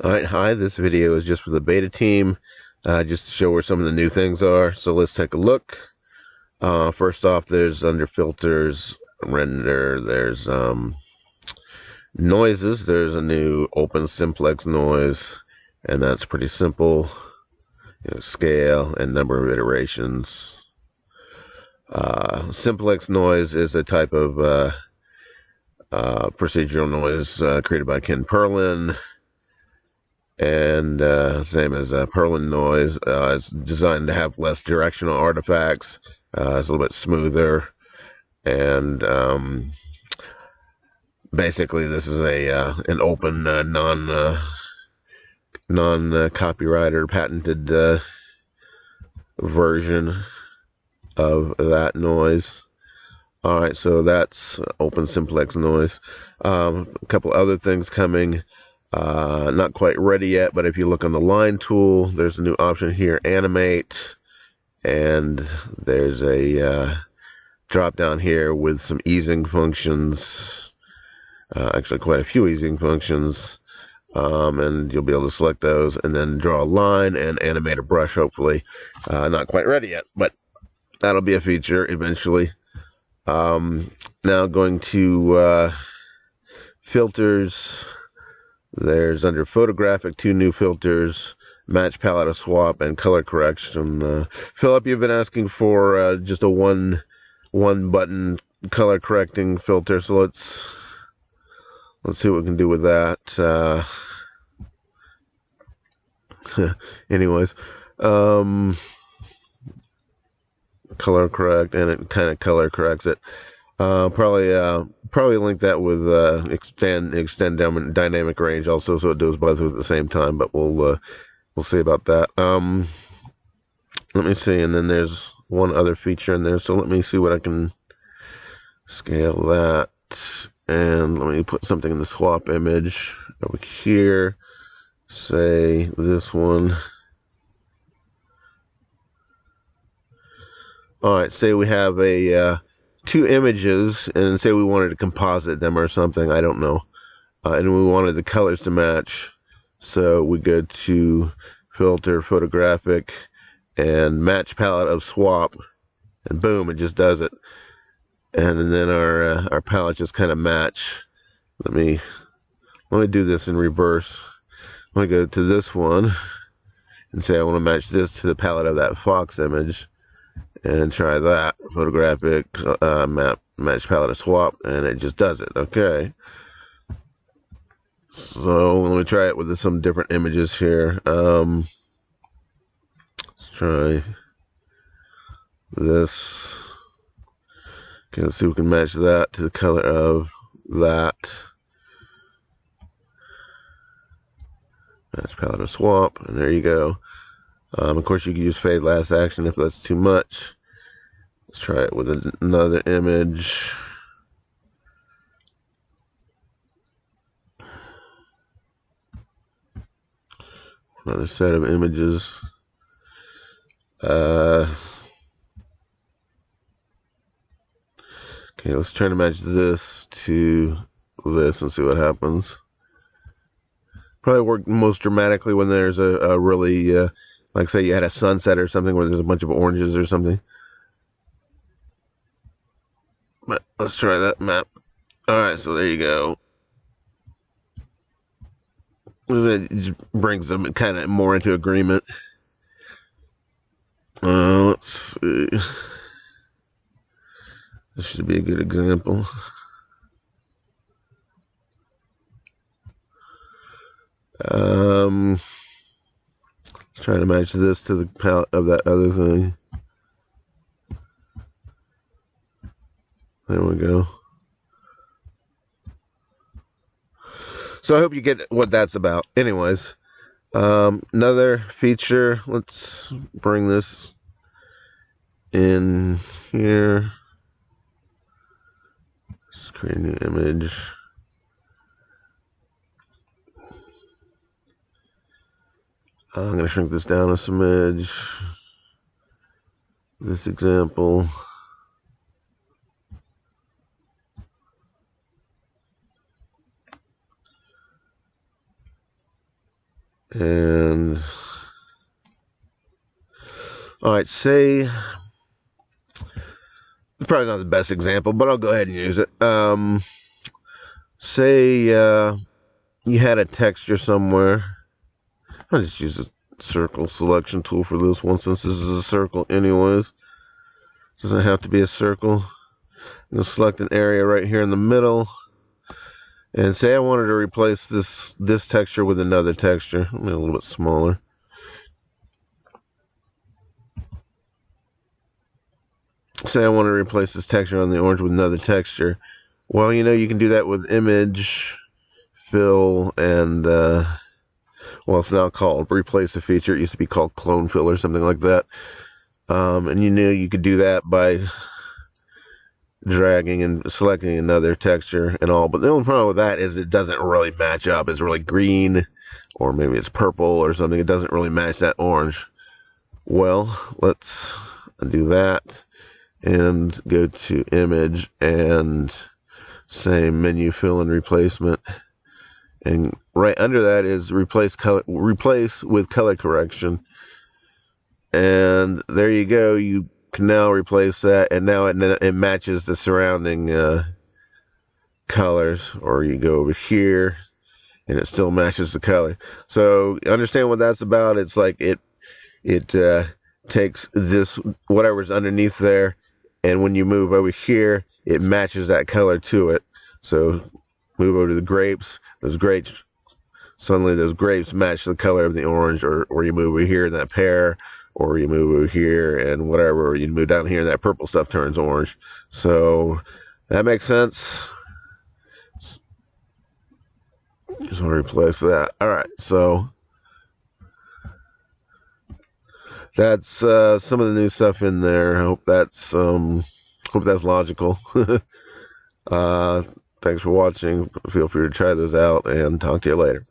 Alright, hi, this video is just for the beta team, just to show where some of the new things are. So let's take a look. First off, there's under filters, render, there's noises. There's a new open simplex noise, and that's pretty simple. Scale and number of iterations. Simplex noise is a type of procedural noise created by Ken Perlin. And same as Perlin noise, it's designed to have less directional artifacts. It's a little bit smoother, and basically this is an open, non copyright or patented version of that noise. All right, so that's open simplex noise. A couple other things coming. Not quite ready yet, but if you look on the line tool, there's a new option here, animate, and there's a drop down here with some easing functions, actually quite a few easing functions, and you'll be able to select those and then draw a line and animate a brush, hopefully. Not quite ready yet, but that'll be a feature eventually. Now going to filters. There's under photographic 2 new filters, match palette of swap and color correction. Philip, you've been asking for just a one button color correcting filter, so let's see what we can do with that. Anyways, color correct, and it kind of color corrects it. Probably link that with extend dynamic range also, so it does both at the same time. But we'll see about that. Let me see, and then there's one other feature in there. So let me see what I can scale that, and let me put something in the swap image over here. Say this one. All right, say we have a 2 images, and say we wanted to composite them or something, I don't know, and we wanted the colors to match. So we go to filter, photographic, and match palette of swap, and boom, it just does it. And then our palettes just kind of match. Let me do this in reverse. I'm going to go to this one and say I want to match this to the palette of that fox image. And try that, photographic, match palette of swap, and it just does it. Okay. So let me try it with some different images here. Let's try this. Okay, let's see if we can match that to the color of that. Match palette of swap, and there you go. Of course, you can use fade last action if that's too much. Let's try it with another image. Another set of images. Okay, let's try to match this to this and see what happens. Probably work most dramatically when there's a really like say you had a sunset or something where there's a bunch of oranges or something. But let's try that map. Alright, so there you go. It just brings them kind of more into agreement. Let's see. This should be a good example. Let's try to match this to the palette of that other thing. There we go. So I hope you get what that's about. Anyways, another feature. Let's bring this in here. Just create a new image. I'm going to shrink this down a smidge. This example. And all right, say probably not the best example, but I'll go ahead and use it. Say you had a texture somewhere. I'll just use a circle selection tool for this one since this is a circle anyways. Doesn't have to be a circle. I'm going to select an area right here in the middle. And say I wanted to replace this texture with another texture. I'll make it a little bit smaller. Say I want to replace this texture on the orange with another texture. Well, you can do that with image, fill, and well, it's now called replace a feature. It used to be called clone fill or something like that. And you could do that by dragging and selecting another texture and all. But the only problem with that is it doesn't really match up. It's really green, or maybe it's purple or something. It doesn't really match that orange. Well, let's do that and go to image and say menu fill and replacement. And right under that is replace with color correction. And there you go. You can now replace that, and now it matches the surrounding colors. Or you go over here, and it still matches the color. So understand what that's about. It's like it takes this whatever's underneath there, and when you move over here, it matches that color to it. So move over to the grapes. Those grapes match the color of the orange. Or you move over here in that pear, or you move over here and whatever, or you move down here and that purple stuff turns orange. So that makes sense. Just want to replace that. All right, so that's some of the new stuff in there. I hope that's logical. Thanks for watching. Feel free to try those out, and talk to you later.